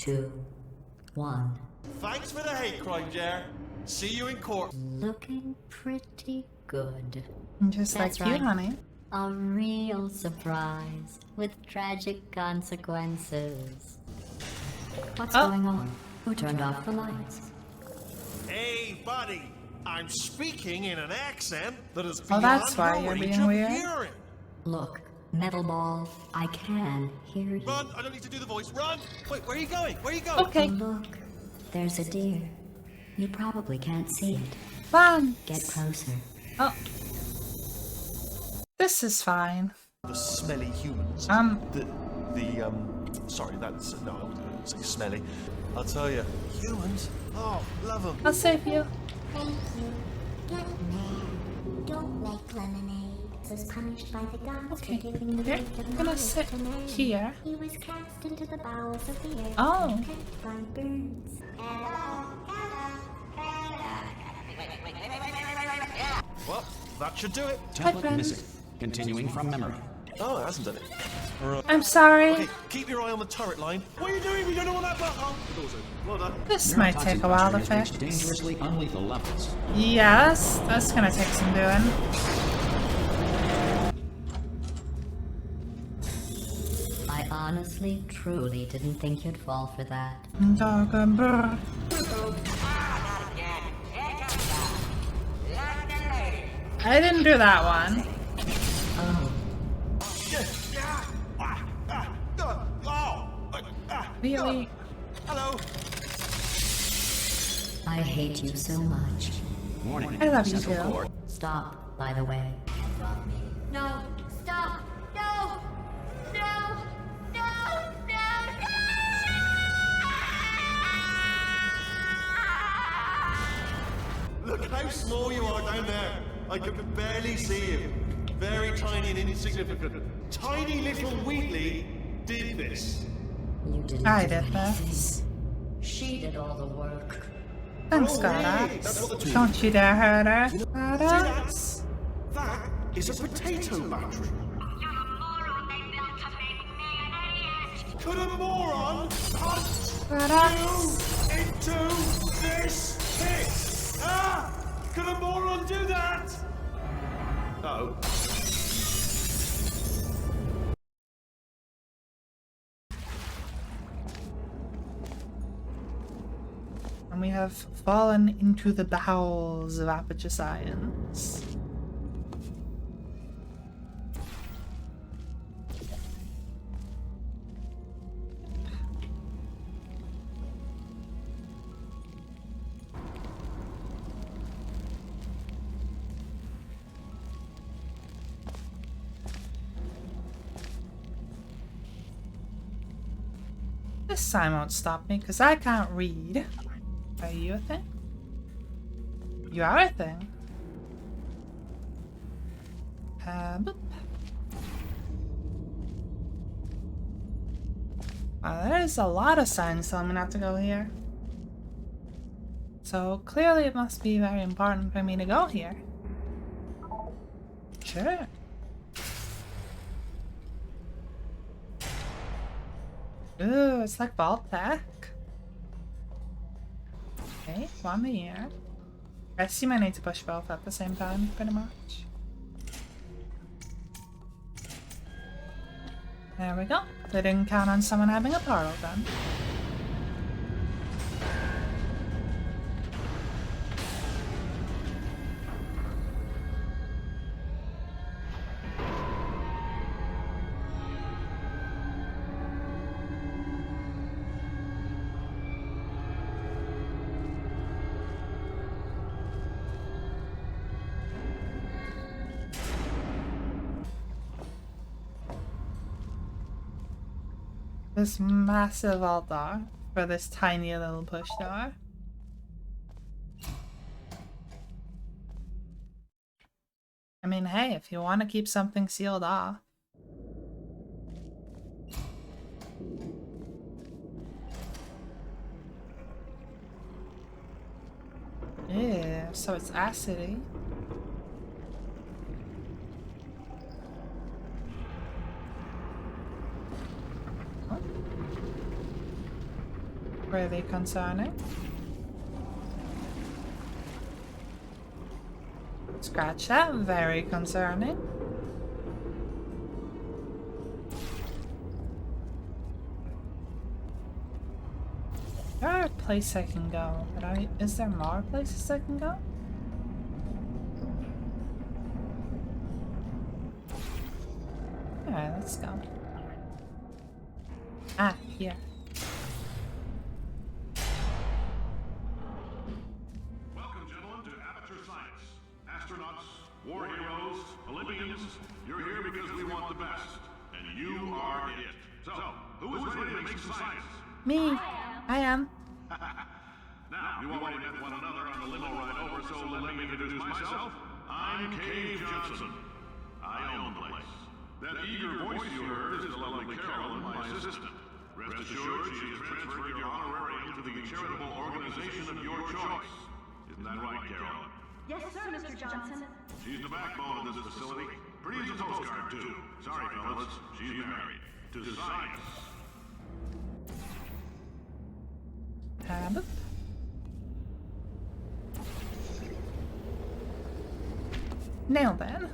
2, 1. Thanks for the hate crime, Jer. See you in court. Looking pretty good. Just That's like you, right. honey. A real surprise with tragic consequences. What's going on? Who turned off the lights? Hey, buddy. I'm speaking in an accent that is Oh, beyond that's why your you're reach being of weird. hearing. Look, metal ball, I can hear you. Run! I don't need to do the voice. Run! Wait, where are you going? Where are you going? Okay, Look, there's a deer. You probably can't see it. fun. Get closer. Oh. This is fine. The smelly humans. Sorry, that's no, I was going to say smelly. I'll tell you, humans. Oh, love them. I'll save you. Thank you. Get mad. Don't like lemonade. Was punished by the gods Okay, for giving the you're gift of gonna knowledge sit to man. here. He was cast into the bowels of the earth. Oh. And kept by birds. Well, that should do it. friends. Template missing. Continuing from memory. Oh, it hasn't done it. Right. I'm sorry. Okay, keep your eye on the turret line. What are you doing? We don't know what that button. The door's open. Well done. This might take a while to Neurotoxin has fix. reached dangerously unlethal levels. Yes, that's gonna take some doing. I honestly, truly didn't think you'd fall for that. Dog and bird. I didn't do that one. Oh, Really? Hello. I hate you so much. Warning. I love you Central too. Core. Stop, by the way. No, stop. No. No. No. Look how small you are down there. I can barely see you. Very tiny and insignificant. Tiny little Wheatley did this. You didn't I do did anything. this. She did all the work. Thanks, Oh, really? GLaDOS. That's what the Don't you dare hurt her. See GLaDOS. that? That is a potato battery. Could a moron punch GLaDOS. you into this pit? Ah! Could a moron do that? No. And we have fallen into the bowels of Aperture Science. This sign won't stop me because I can't read. Are you a thing? You are a thing. Boop. Wow, there's a lot of signs telling me not to go here. So clearly it must be very important for me to go here. Sure. Ooh, it's like vault tech. Okay, one here. I assume I need to push both at the same time, pretty much. There we go. They didn't count on someone having a portal gun. This massive vault door for this tiny little push door. I mean, hey, if you want to keep something sealed off. Yeah, so it's acidy. Really concerning. Scratch that. Very concerning. There's a place I can go, but is there more places I can go? Alright, let's go. Ah, here. Welcome, gentlemen, to Aperture Science. Astronauts, war heroes, Olympians, you're here because we want the best. And you are it. So, who is ready to make some science? Me. I am. Now, you already met one another on the limo ride over, so let me introduce myself. I'm Cave Johnson. I own the place. That eager voice you heard is the lovely Carolyn, my assistant. Rest assured, she has transferred your honorarium to the charitable organization of your choice. Isn't that right, Carolyn? Yes, sir, Mr. Johnson. She's the backbone of this facility. Pretty as a postcard, too. Sorry, fellas. She's married. To science. Tab. Nailed it.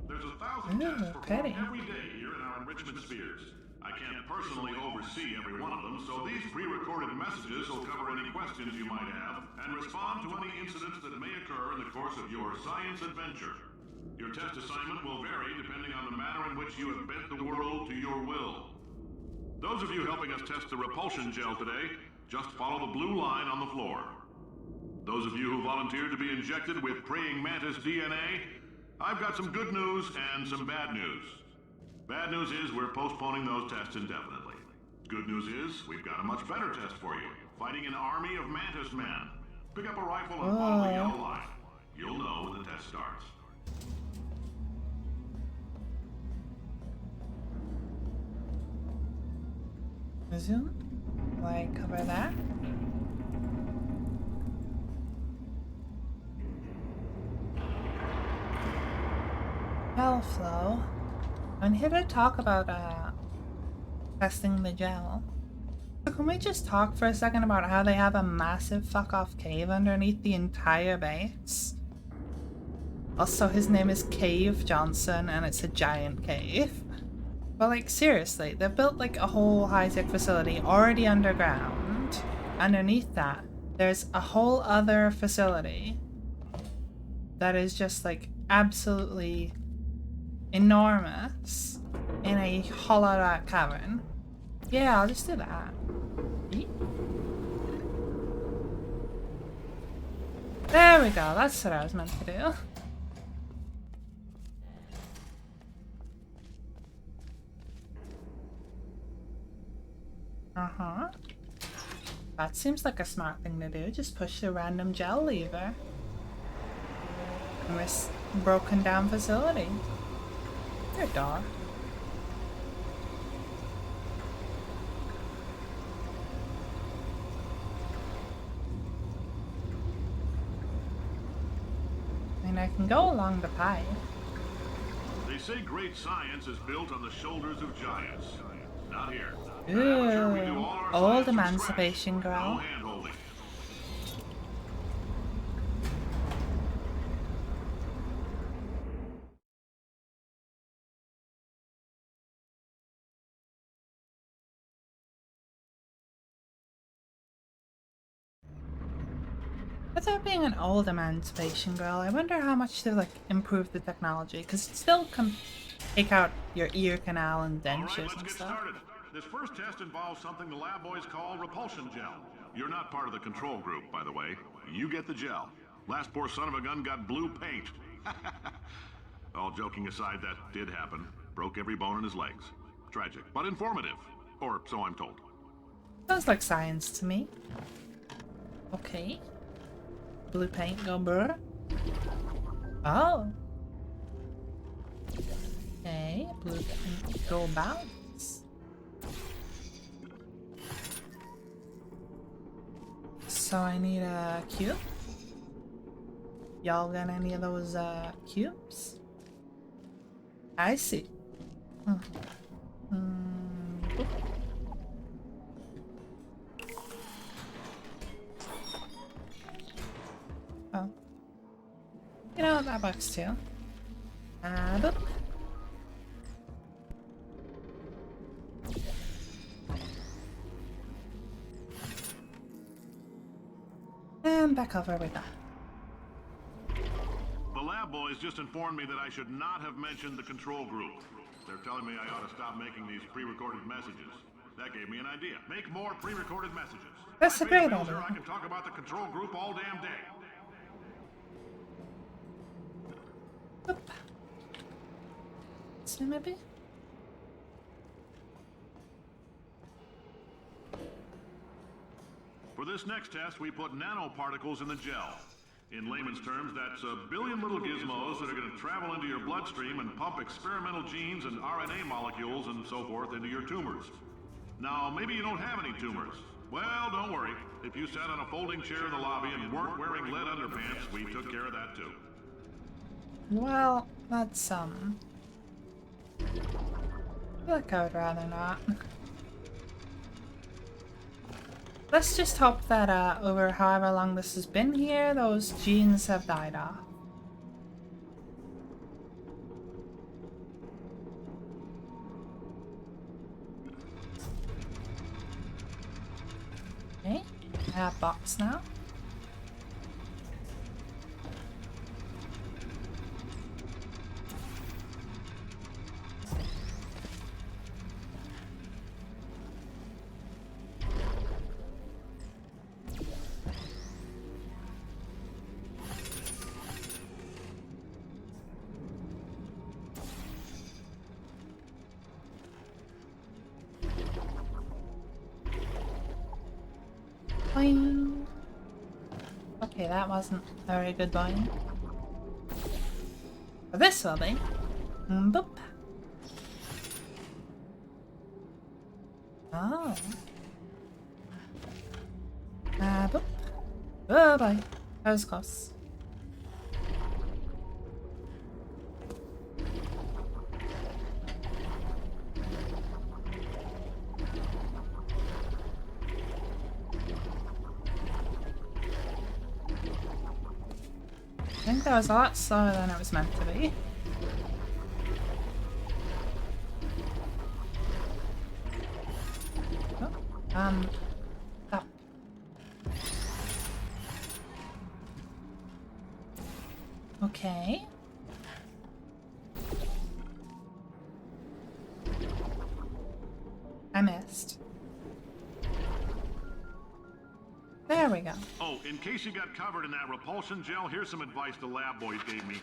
There's 1,000 tests performed pretty. every day here in our enrichment spheres. I can't personally oversee every one of them, so these pre-recorded messages will cover any questions you might have and respond to any incidents that may occur in the course of your science adventure. Your test assignment will vary depending on the manner in which you have bent the world to your will. Those of you helping us test the repulsion gel today, just follow the blue line on the floor. Those of you who volunteered to be injected with praying mantis DNA, I've got some good news and some bad news. Bad news is we're postponing those tests indefinitely. Good news is we've got a much better test for you. Fighting an army of mantis men. Pick up a rifle and follow the yellow line. You'll know when the test starts. Zoom. Like, cover that. Gel flow. I'm here to talk about testing the gel. So can we just talk for a second about how they have a massive fuck-off cave underneath the entire base? Also, his name is Cave Johnson, and it's a giant cave. But like, seriously, they've built like a whole high-tech facility already underground. Underneath that, there's a whole other facility that is just like absolutely enormous in a hollowed out cavern. Yeah, I'll just do that. Yeet. There we go, that's what I was meant to do. Uh-huh. That seems like a smart thing to do. Just push the random gel lever in this broken down facility. Your door. I mean, I can go along the pipe. They say great science is built on the shoulders of giants. Not here. Ooh, old emancipation No girl. hand-holding. Without being an old emancipation girl, I wonder how much they've like improved the technology, because it still can take out your ear canal and All right, dentures let's and get stuff. started. This first test involves something the lab boys call repulsion gel. You're not part of the control group, by the way. You get the gel. Last poor son of a gun got blue paint. All joking aside, that did happen. Broke every bone in his legs. Tragic, but informative. Or so I'm told. Sounds like science to me. Okay. Blue paint go brr. Oh. Okay, blue paint go bounce. So I need a cube. Y'all got any of those cubes? I see. that works too. Boop. And back over we go. The lab boys just informed me that I should not have mentioned the control group. They're telling me I ought to stop making these pre-recorded messages. That gave me an idea. Make more pre-recorded messages. That's a great idea. idea. I can talk about the control group all damn day. Oop. So maybe? For this next test, we put nanoparticles in the gel. In layman's terms, that's a billion little gizmos that are going to travel into your bloodstream and pump experimental genes and RNA molecules and so forth into your tumors. Now, maybe you don't have any tumors. Well, don't worry. If you sat on a folding chair in the lobby and weren't wearing lead underpants, we took care of that too. Well, that's I feel like I would rather not. Let's just hope that over however long this has been here, those genes have died off. Okay, I have box now. Boing. Okay, that wasn't a very good boing. But this will be. Boop. Oh. Boop. Oh boy. That was close. I think that was a lot slower than it was meant to be. Oh, stop. Okay. I missed. There we go. Oh, in case you got covered in that repulsion gel, here's some advice the lab boys gave me.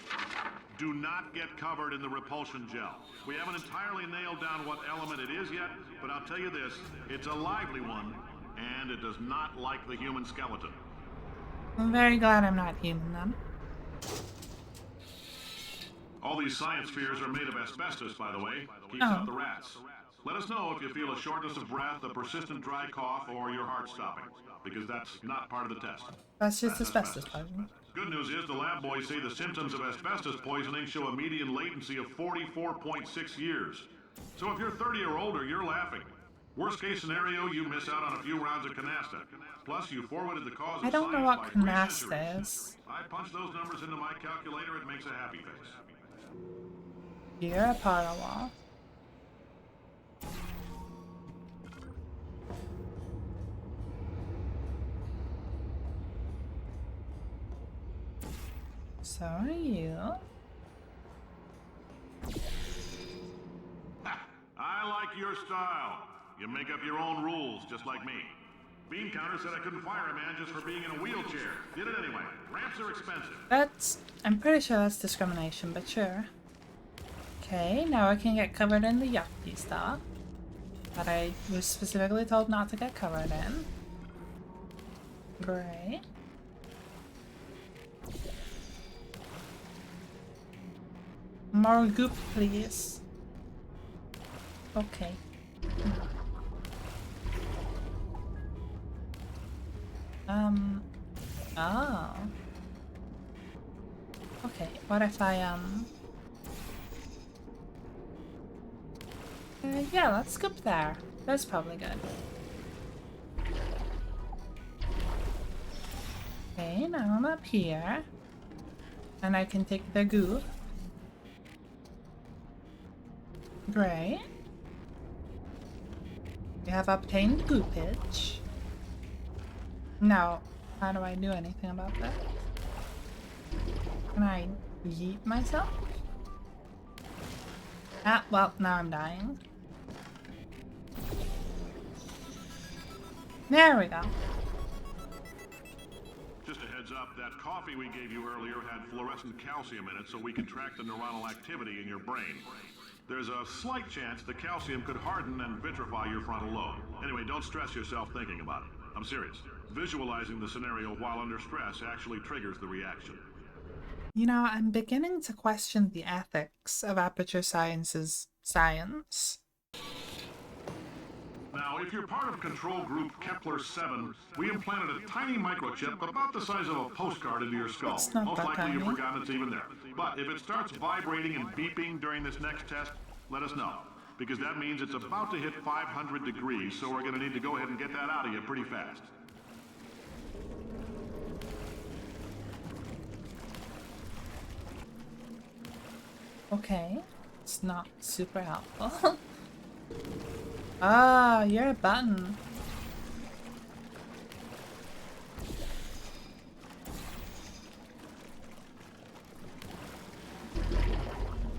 Do not get covered in the repulsion gel. We haven't entirely nailed down what element it is yet, but I'll tell you this, it's a lively one, and it does not like the human skeleton. I'm very glad I'm not human then. All these science spheres are made of asbestos, by the way. Keeps out the rats. Let us know if you feel a shortness of breath, a persistent dry cough, or your heart stopping, because that's not part of the test. That's just asbestos poisoning. Good news is the lab boys say the symptoms of asbestos poisoning show a median latency of 44.6 years. So if you're 30 or older, you're laughing. Worst case scenario, you miss out on a few rounds of canasta. Plus, you forwarded the cause of I don't know science what by 3 canasta centuries. is. I punch those numbers into my calculator, it makes a happy face. You're a part of wall. So are you. I like your style. You make up your own rules, just like me. Bean counter said I couldn't fire a man just for being in a wheelchair. Did it anyway. Ramps are expensive. I'm pretty sure that's discrimination, but sure. Okay, now I can get covered in the yucky stuff that I was specifically told not to get covered in. Great. More goop, please. Okay. Oh. Okay, what if I, yeah, let's scoop there. That's probably good. Okay, now I'm up here. And I can take the goo. Great. We have obtained goo pitch. Now, how do I do anything about that? Can I yeet myself? Ah, well, now I'm dying. There we go. Just a heads up, that coffee we gave you earlier had fluorescent calcium in it so we can track the neuronal activity in your brain. There's a slight chance the calcium could harden and vitrify your frontal lobe. Anyway, don't stress yourself thinking about it. I'm serious. Visualizing the scenario while under stress actually triggers the reaction. You know, I'm beginning to question the ethics of Aperture Science's science. Now, if you're part of control group Kepler-7, we implanted a tiny microchip about the size of a postcard into your skull. It's not Most that likely you've tiny. forgotten it's even there. But if it starts vibrating and beeping during this next test, let us know. Because that means it's about to hit 500 degrees, so we're going to need to go ahead and get that out of you pretty fast. Okay, it's not super helpful. Ah, you're a button.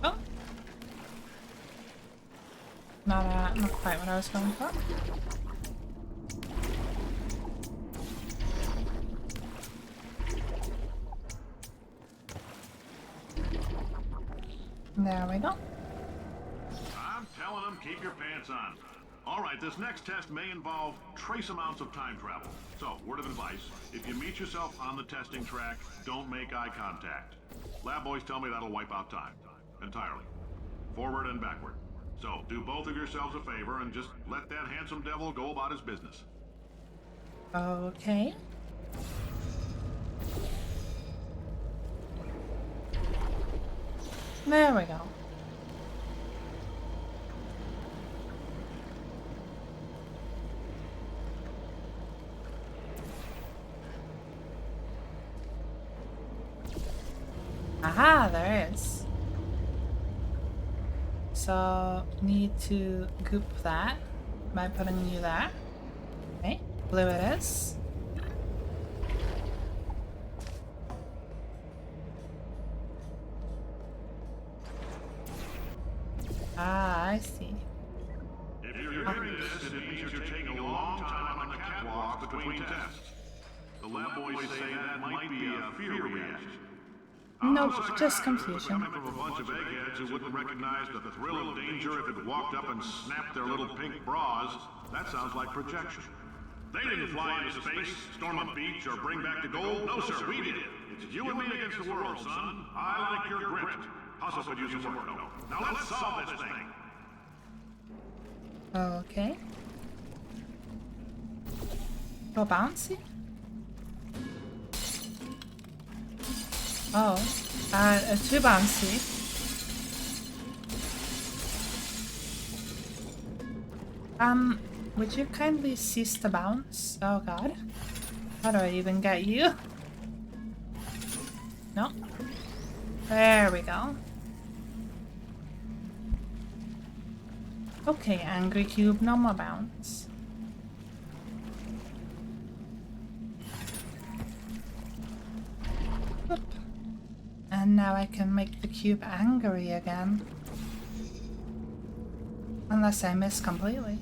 Oh. Not quite what I was going for. There we go. I'm telling them, keep your pants on. All right, this next test may involve trace amounts of time travel. So, word of advice, if you meet yourself on the testing track, don't make eye contact. Lab boys tell me that'll wipe out time. Entirely. Forward and backward. So, do both of yourselves a favor and just let that handsome devil go about his business. Okay. There we go. Aha, there is. So, need to goop that by putting you there. Okay, blue it is. Ah, I see. If you're hearing this, it means you're taking a long time on the catwalk between tests. The lab boys say that might be a fear reaction. Nope, just confusion. Coming from a bunch of eggheads who wouldn't recognize the thrill of danger if it walked up and snapped their little pink bras, that sounds like projection. They didn't fly into space, storm a beach, or bring back the gold. No, sir, we did. It's you and me against the world, son. I like your grit. Hustle could use some work, though. Now let's solve this thing. Okay. Go bouncy? Oh, too bouncy. Would you kindly cease to bounce? Oh god. How do I even get you? No. There we go. Okay, angry cube, no more bounce. Whoop. And now I can make the cube angry again. Unless I miss completely.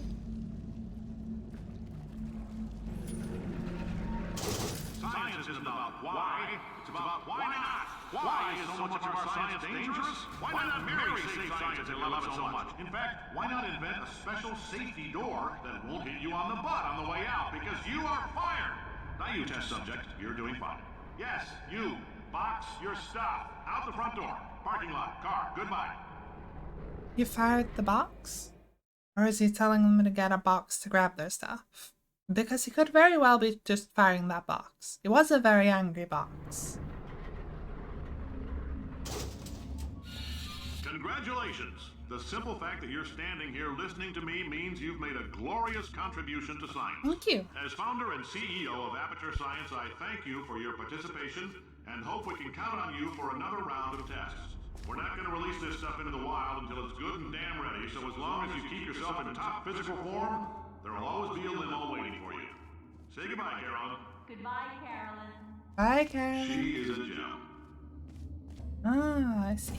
Science isn't about why, it's about why not. Why is so much of our science dangerous? Why not marry safe science if you love it so much? In fact, why not invent a special safety door that won't hit you on the butt on the way out because you are fired? Now you test subject, you're doing fine. Yes, you. Box your stuff. Out the front door. Parking lot. Car. Goodbye. You fired the box? Or is he telling them to get a box to grab their stuff? Because he could very well be just firing that box. It was a very angry box. Congratulations. The simple fact that you're standing here listening to me means you've made a glorious contribution to science. Thank you. As founder and CEO of Aperture Science, I thank you for your participation and hope we can count on you for another round of tests. We're not going to release this stuff into the wild until it's good and damn ready, so as long as you keep yourself in top physical form, there will always be a limo waiting for you. Say goodbye, Carolyn. Goodbye, Carolyn. Bye, Karen. She is a gem. Ah, I see.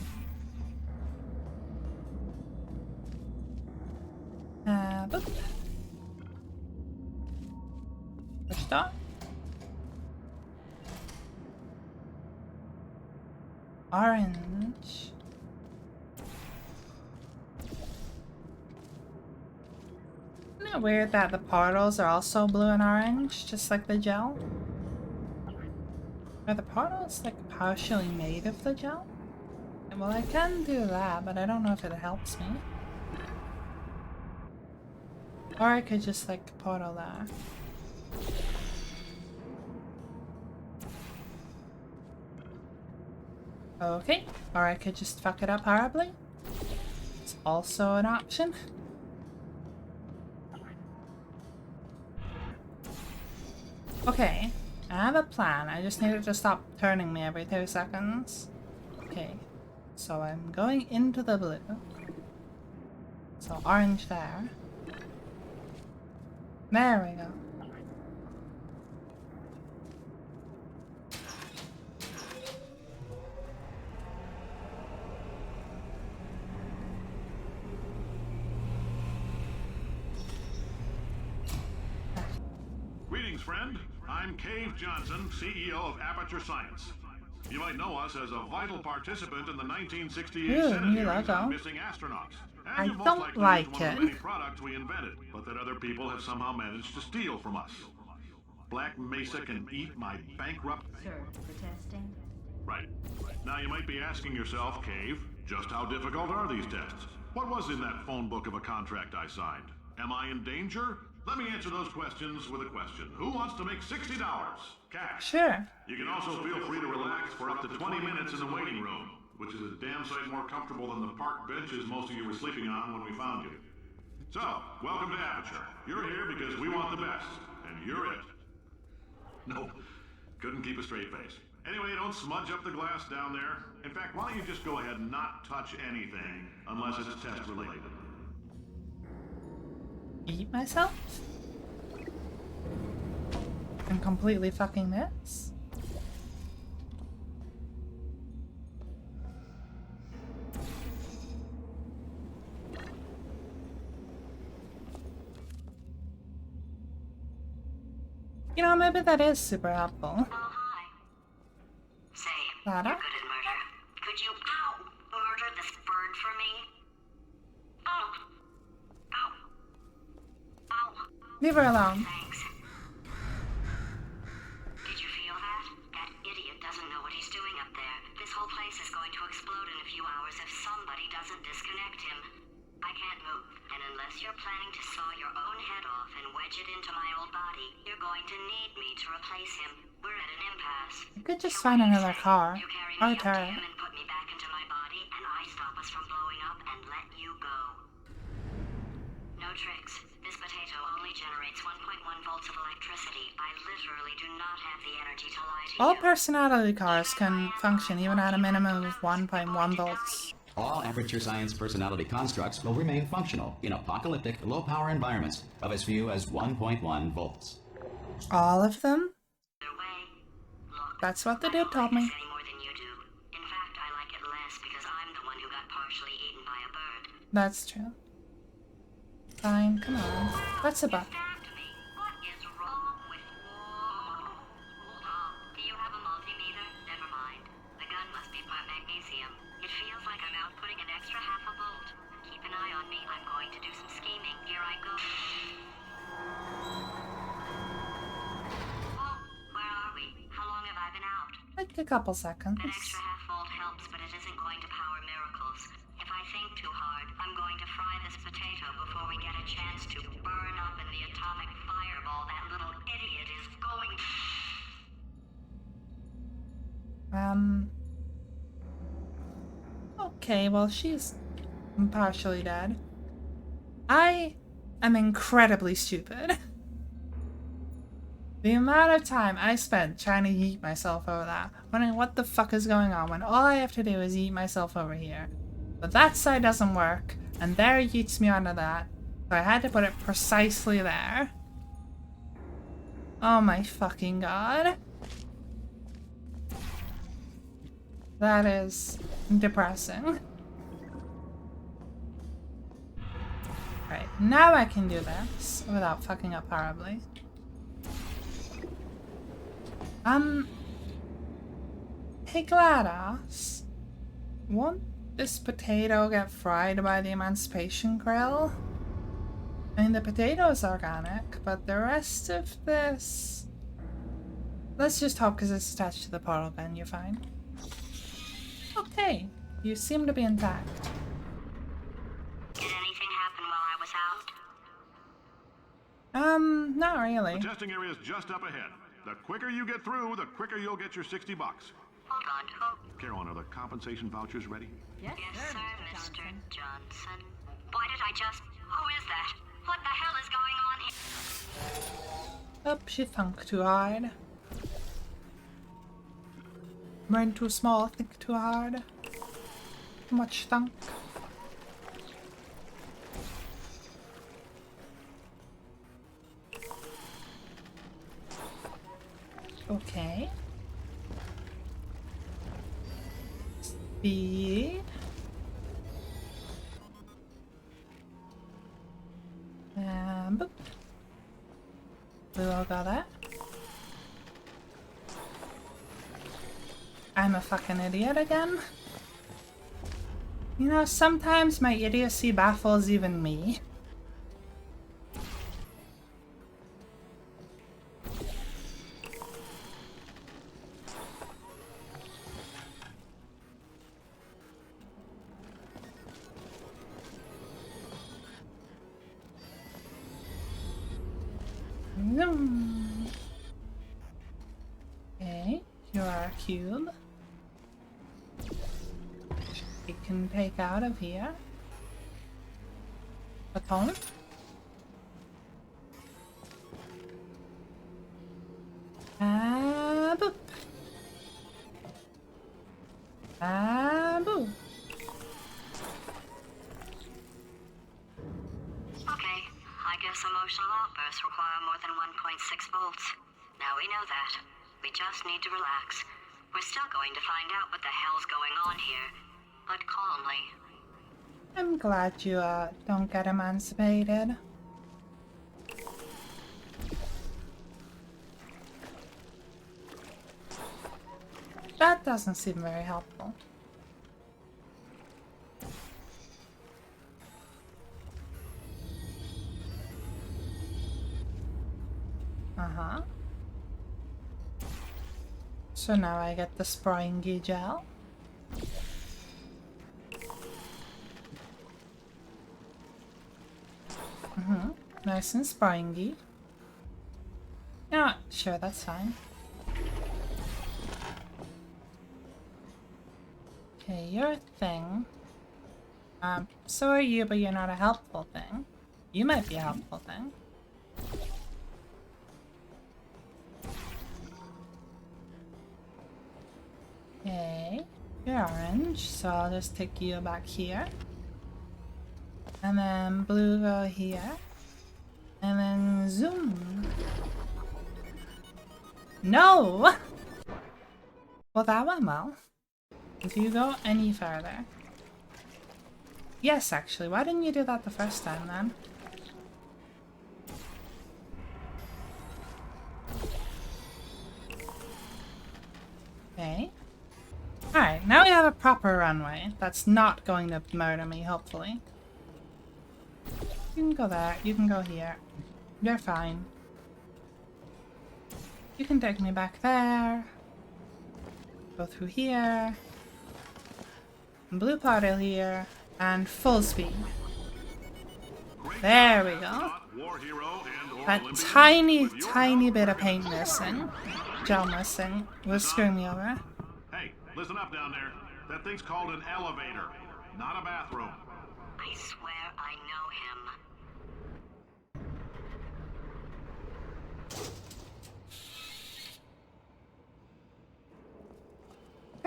Boop. Push on. Orange. Isn't it weird that the portals are also blue and orange, just like the gel? Are the portals like partially made of the gel? Well, I can do that, but I don't know if it helps me. Or I could just like portal there. Okay, or I could just fuck it up horribly. It's also an option. Okay, I have a plan. I just need it to stop turning me every 2 seconds. Okay, so I'm going into the blue. So orange there. There we go. Greetings, friend. I'm Cave Johnson, CEO of Aperture Science. You might know us as a vital participant in the 1968 Ooh, Senate new hearings logo. on missing astronauts. I And you've most don't likely like used one of it. the many products we invented, but that other people have somehow managed to steal from us. Black Mesa can eat my bankrupt... Sir, for testing. Right. Now you might be asking yourself, Cave, just how difficult are these tests? What was in that phone book of a contract I signed? Am I in danger? Let me answer those questions with a question. Who wants to make $60? Cash. Sure. You can also feel free to relax for up to 20 minutes in the waiting room, which is a damn sight more comfortable than the park benches most of you were sleeping on when we found you. So, welcome to Aperture. You're here because we want the best, and you're it. Nope. Couldn't keep a straight face. Anyway, don't smudge up the glass down there. In fact, why don't you just go ahead and not touch anything unless it's test related? Eat myself? I'm completely fucking this? You know, maybe that is super helpful. Oh, hi. Say, Lada? you're good at murder. Could you, murder this bird for me? Ow. Ow. Ow. Leave her alone. Thanks. Did you feel that? That idiot doesn't know what he's doing up there. This whole place is going to explode in a few hours if somebody doesn't disconnect him. I can't move, and unless you're planning to saw your own head off and wedge it into my old body, you're going to need me to replace him. We're at an impasse. You could just find another car. You carry Or me up to turret. him and put me back into my body, and I stop us from blowing up and let you go. No tricks. This potato only generates 1.1 volts of electricity. I literally do not have the energy to lie to All you. personality cars can function even at a minimum of 1.1 volts. All Aperture Science personality constructs will remain functional in apocalyptic, low-power environments of as few as 1.1 volts. All of them? Either way, look, That's what the I dude don't told like me. this any more than you do. In fact, I like it less because I'm the one who got partially eaten by a bird. That's true. Fine, come on. That's a buck. Stabbed me. What is wrong with you? Hold on. Do you have a multimeter? Never mind. The gun must be part magnesium. It feels like I'm outputting an extra half a volt. Keep an eye on me. I'm going to do some scheming. Here I go. Oh, where are we? How long have I been out? Like a couple seconds. That extra half volt helps, but it isn't going to power miracles. If I think too hard, I'm going to fry this potato before we get a chance to burn up in the atomic fireball that little idiot is going. Okay, well, she's partially dead. I am incredibly stupid. The amount of time I spent trying to yeet myself over that, wondering what the fuck is going on when all I have to do is yeet myself over here. But that side doesn't work, and there yeets me onto that. So I had to put it precisely there. Oh my fucking god. That is depressing. Right, now I can do this without fucking up horribly. Hey GLaDOS, won't this potato get fried by the Emancipation Grill? I mean, the potato's organic, but the rest of this... Let's just hope because it's attached to the portal gun, you're fine. Okay, you seem to be intact. Did anything happen while I was out? Not really. The testing area is just up ahead. The quicker you get through, the quicker you'll get your $60. Hold on. Caroline, are the compensation vouchers ready? Yes, Yes, sir, sir, Mr. Johnson. Johnson. Why did I just... Who is that? What the hell is going on here? Oh, she thunk too hard. Brain too small, think too hard. Too much thunk. Okay. Speed. Boop. We all got that. I'm a fucking idiot again. You know, sometimes my idiocy baffles even me. Okay, you are a cube. It can take out of here. A cone. Boop. Boop. Okay, I guess emotional outbursts require more than 1.6 volts. Now we know that. We just need to relax. We're still going to find out what the hell's going on here, but calmly. I'm glad you don't get emancipated. That doesn't seem very helpful. Uh-huh. So now I get the springy gel. Nice and springy. Yeah, sure, that's fine. Okay, you're a thing. So are you, but you're not a helpful thing. You might be a helpful thing. Okay, you're orange, so I'll just take you back here. And then blue go here. And then zoom. No! Well, that went well. If you go any further. Yes, actually, why didn't you do that the first time then? Okay. Alright, now we have a proper runway that's not going to murder me, hopefully. You can go there, you can go here. You're fine. You can take me back there. Go through here. Blue portal here. And full speed. There we go. That tiny, tiny bit of paint missing. Gel missing was screwing me over. Hey, listen up down there. That thing's called an elevator, not a bathroom. I swear I know him.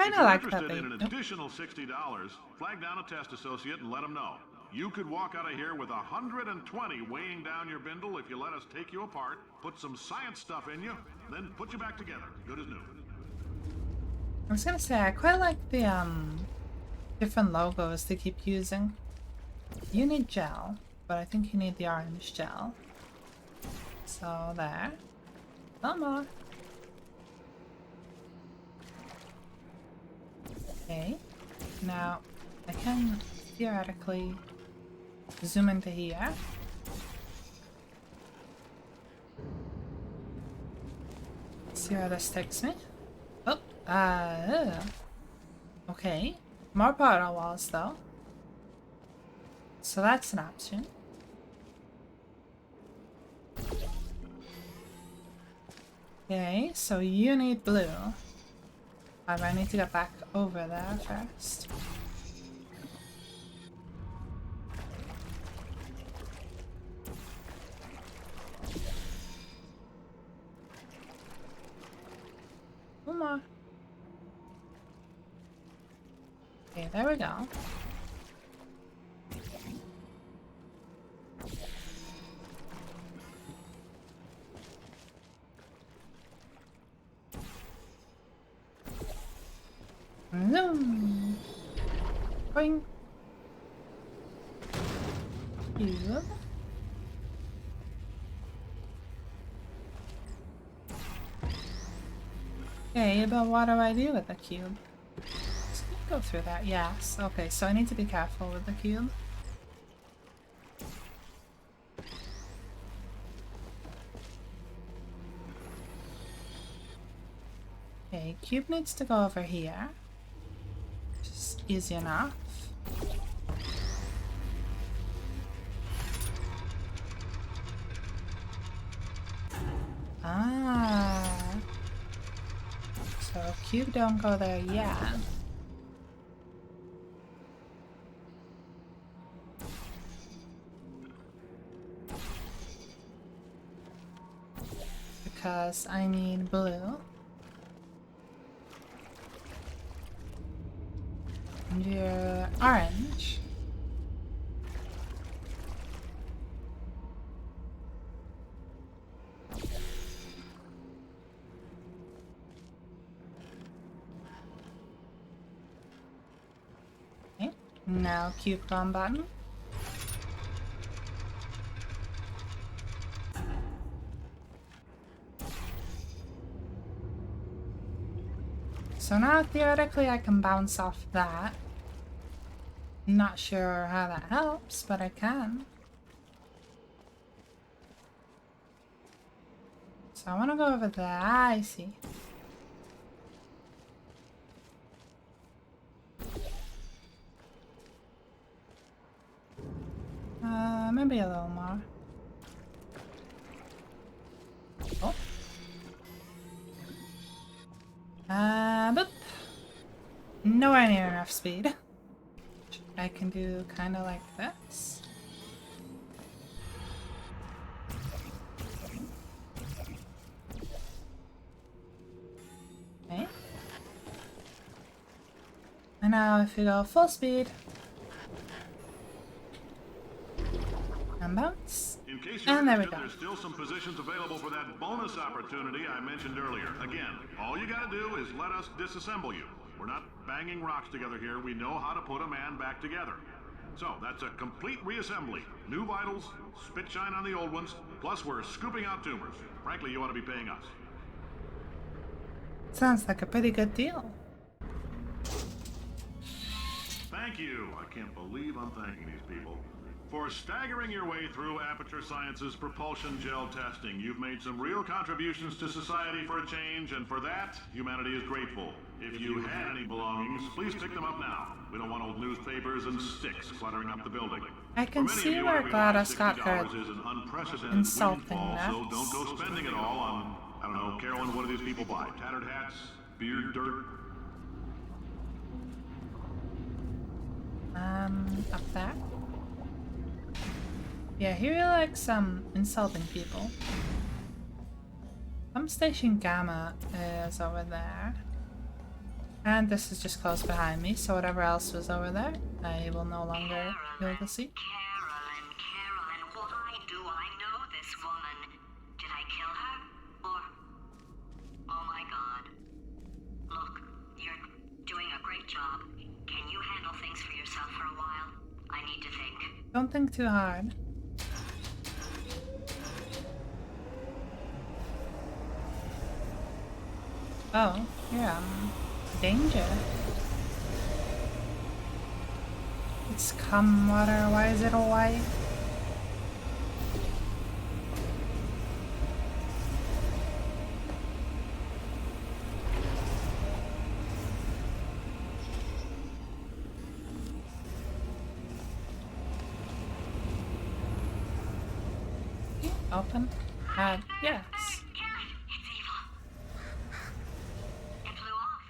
kind If of you're like that interested they... in an additional $60, flag down a test associate and let them know. You could walk out of here with 120 weighing down your bindle if you let us take you apart, put some science stuff in you, then put you back together. Good as new. I was gonna say, I quite like the different logos they keep using. You need gel, but I think you need the orange gel. So there. No more. Okay. Now, I can theoretically zoom into here. See where this takes me. Oh, okay. More portal walls though. So that's an option. Okay, so you need blue. However, I need to get back over there first. One more. Okay, there we go. Zoom. Boing. Cube. Okay, but what do I do with the cube? Just go through that, yes. Okay, so I need to be careful with the cube. Okay, cube needs to go over here. Just easy enough. Ah. So cube don't go there yet. Because I need blue. And you're orange. Okay, now cube on button. So now theoretically I can bounce off that. Not sure how that helps, but I can. So I want to go over there. I see. Maybe a little more. Oh. Boop. Nowhere near enough speed. I can do kind of like this. Okay. And now if you go full speed. And bounce. In case you're And there we interested, go. there's still some positions available for that bonus opportunity I mentioned earlier. Again, all you gotta do is let us disassemble you. We're not banging rocks together here. We know how to put a man back together. So, that's a complete reassembly. New vitals, spit shine on the old ones, plus we're scooping out tumors. Frankly, you ought to be paying us. Sounds like a pretty good deal. Thank you. I can't believe I'm thanking these people. For staggering your way through Aperture Science's propulsion gel testing, you've made some real contributions to society for a change, and for that, humanity is grateful. If you had any belongings, please pick them up now. We don't want old newspapers and sticks cluttering up the building. I can For many see of you, where I realize GLaDOS got her $60 is an unprecedented insulting windfall, that. so don't go spending it all on, I don't know, Carolyn, what do these people buy? Tattered hats? Beard dirt? Up there. Yeah, he really likes insulting people. Station Gamma is over there. And this is just close behind me, so whatever else was over there, I will no longer be able to see. Carolyn, why do I know this woman? Did I kill her? Or... Oh my god. Look, you're doing a great job. Can you handle things for yourself for a while? I need to think. Don't think too hard. Oh, yeah. Danger. It's cum water. Why is it all white? Open. Yes. It's evil. It flew off.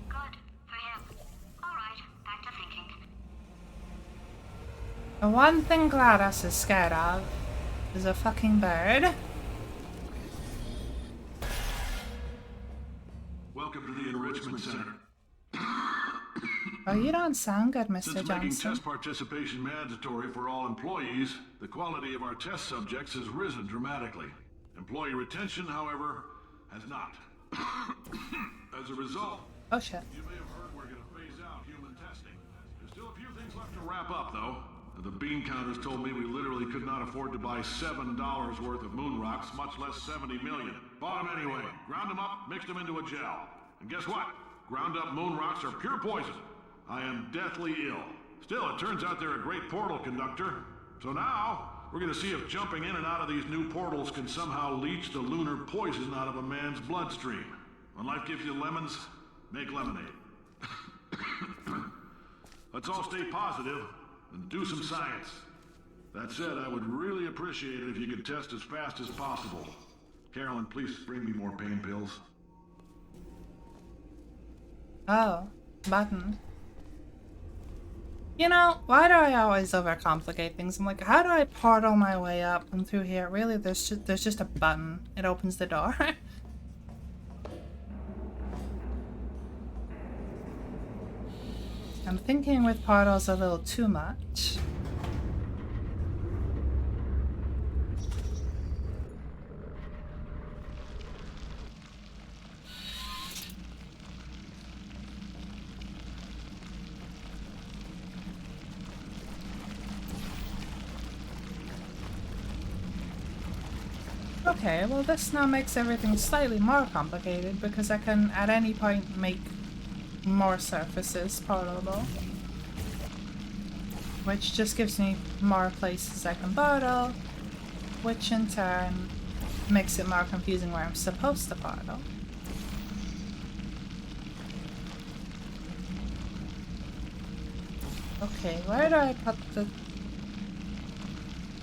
Good for him. Alright, back to thinking. The one thing GLaDOS is scared of is a fucking bird. Welcome to the Enrichment Center. Oh, you don't sound good, Mr. Since making Johnson. test participation mandatory for all employees, the quality of our test subjects has risen dramatically. Employee retention, however, has not. As a result, Oh shit. you may have heard we're going to phase out human testing. There's still a few things left to wrap up, though. The bean counters told me we literally could not afford to buy $7 worth of moon rocks, much less 70 million. Bought them anyway. Ground them up, mixed them into a gel. And guess what? Ground up moon rocks are pure poison. I am deathly ill. Still, it turns out they're a great portal conductor. So now, we're going to see if jumping in and out of these new portals can somehow leach the lunar poison out of a man's bloodstream. When life gives you lemons, make lemonade. Let's all stay positive and do some science. That said, I would really appreciate it if you could test as fast as possible. Carolyn, please bring me more pain pills. Oh, button. You know, why do I always overcomplicate things? I'm like, how do I portal my way up and through here? Really, there's just a button. It opens the door. I'm thinking with portals a little too much. Okay, well this now makes everything slightly more complicated because I can at any point make more surfaces portable. Which just gives me more places I can portal, which in turn makes it more confusing where I'm supposed to portal. Okay, where do I put the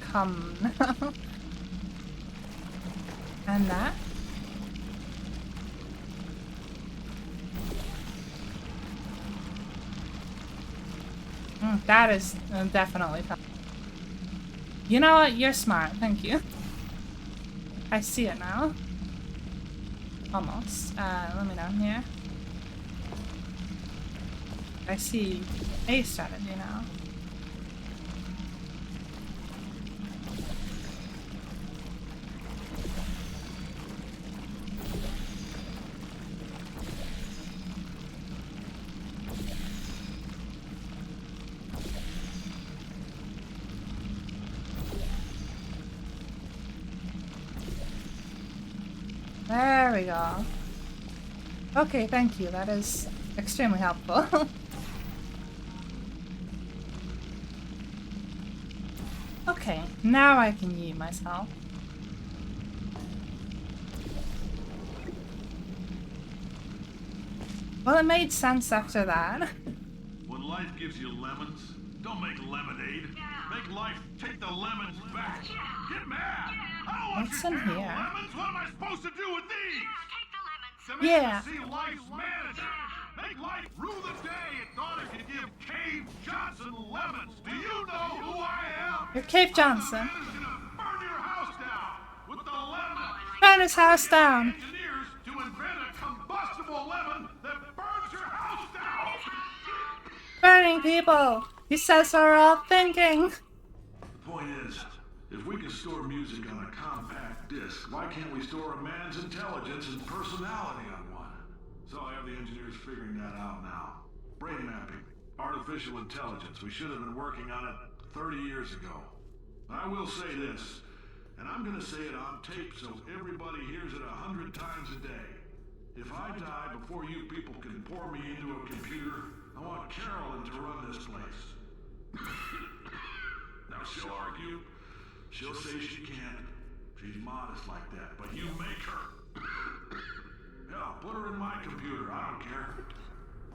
cum now? And that? That is definitely fun. You know what? You're smart. Thank you. I see it now. Almost. Let me down here. I see a strategy now. There we go. Okay, thank you. That is extremely helpful. Okay, now I can yeet myself. Well, it made sense after that. When life gives you lemons, don't make lemonade. Make life take the lemons back. Get mad. I don't want What's your in damn here? lemons. What am I supposed to do with these? Take the lemons. To make Yeah. them see life's manager. Make life rue the day it thought it could give Cave Johnson lemons. Do you know who I am? You're Cave Johnson. I'm the man who's gonna burn your house down with the lemons. Burn his house down. Engineers to invent a combustible lemon that burns your hurting people. He says we're all thinking. The point is, if we can store music on a compact disc, why can't we store a man's intelligence and personality on one? So I have the engineers figuring that out now. Brain mapping, artificial intelligence. We should have been working on it 30 years ago. I will say this, and I'm gonna say it on tape so everybody hears it 100 times a day. If I die before you people can pour me into a computer, I want Carolyn to run this place. Now she'll argue. She'll say she can't. She's modest like that, but you make her. Yeah, put her in my computer. I don't care.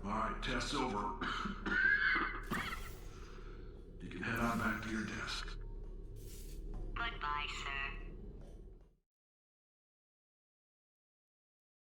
All right, test's over. You can head on back to your desk. Goodbye, sir.